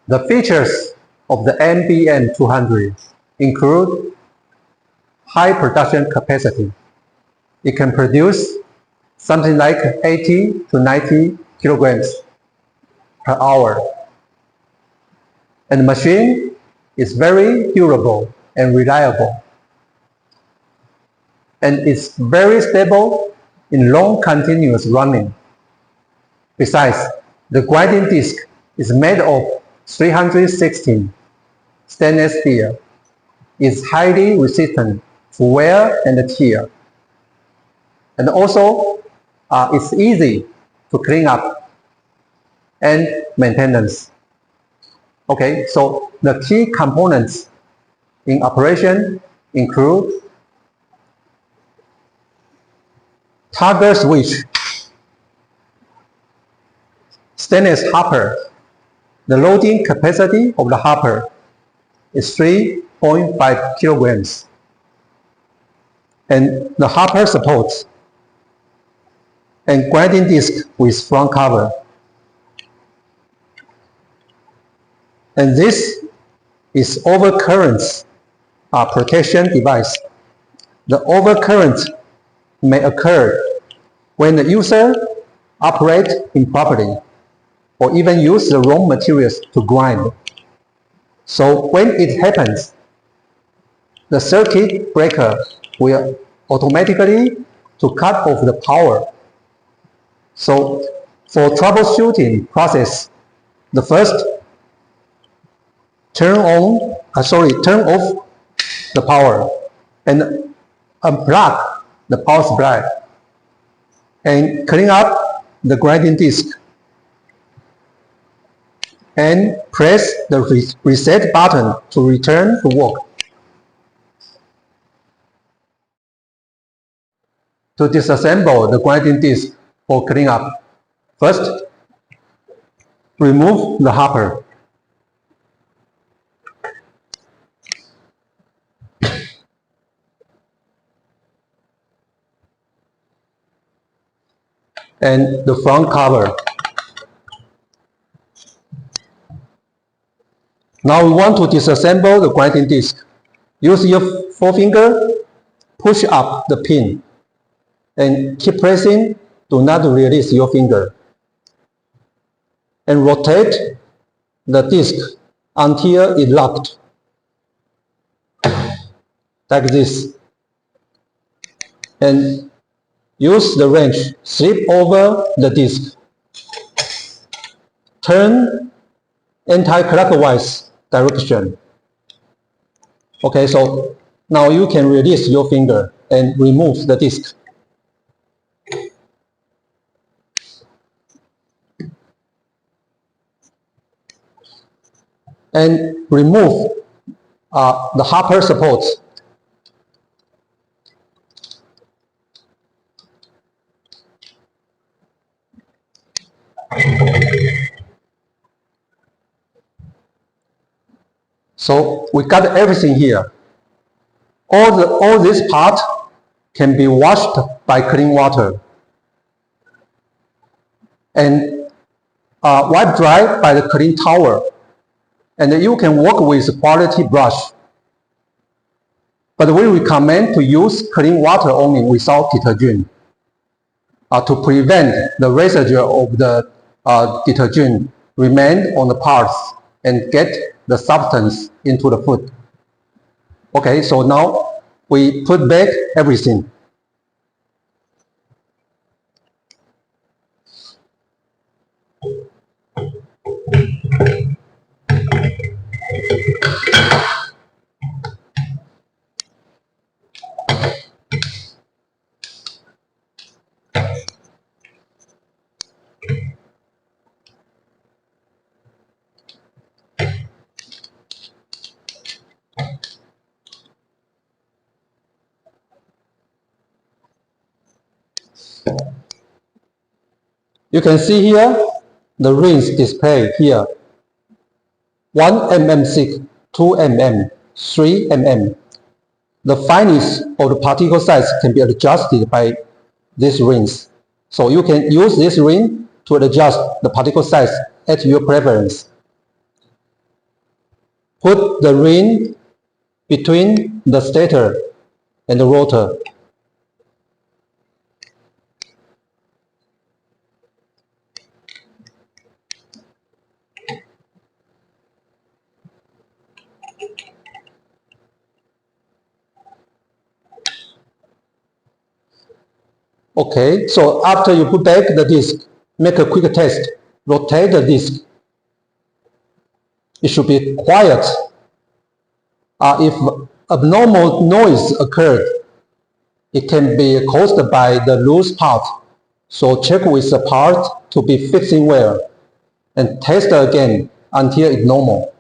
The features of the NBM-200 include high production capacity. It can produce something like 80 to 90 kilograms per hour. And the machine is very durable and reliable. And it's very stable in long continuous running. Besides, the grinding disc is made of 316 stainless steel. It's highly resistant to wear and tear. And also, it's easy to clean up and maintenance. Okay, so the key components in operation include toggle switch, stainless hopper. The loading capacity of the hopper is 3.5 kilograms. And the hopper supports and grinding disc with front cover. And this is overcurrent protection device. The overcurrent may occur when the user operates improperly or even use the wrong materials to grind. So when it happens, the circuit breaker will automatically to cut off the power. So for troubleshooting process, the first turn off the power and unplug the power supply and clean up the grinding disc and press the reset button to return to work. To disassemble the grinding disc for cleanup, first, remove the hopper. And the front cover. Now we want to disassemble the grinding disc. Use your forefinger, push up the pin, and keep pressing. Do not release your finger. And rotate the disc until it locked. Like this. And use the wrench, slip over the disc. Turn anti-clockwise direction. Okay, so now you can release your finger and remove the disc. And remove the hopper supports. So we got everything here. All this part can be washed by clean water and wipe dry by the clean towel. And you can work with quality brush. But we recommend to use clean water only without detergent to prevent the residue of the detergent remain on the parts and get the substance into the food. Okay, so now we put back everything. You can see here the rings display here. 1 mm thick, 2 mm, 3 mm. The fineness of the particle size can be adjusted by these rings. So you can use this ring to adjust the particle size at your preference. Put the ring between the stator and the rotor. Okay, so after you put back the disc, make a quick test. Rotate the disc. It should be quiet. If abnormal noise occurred, it can be caused by the loose part. So check with the part to be fixing well and test again until it's normal.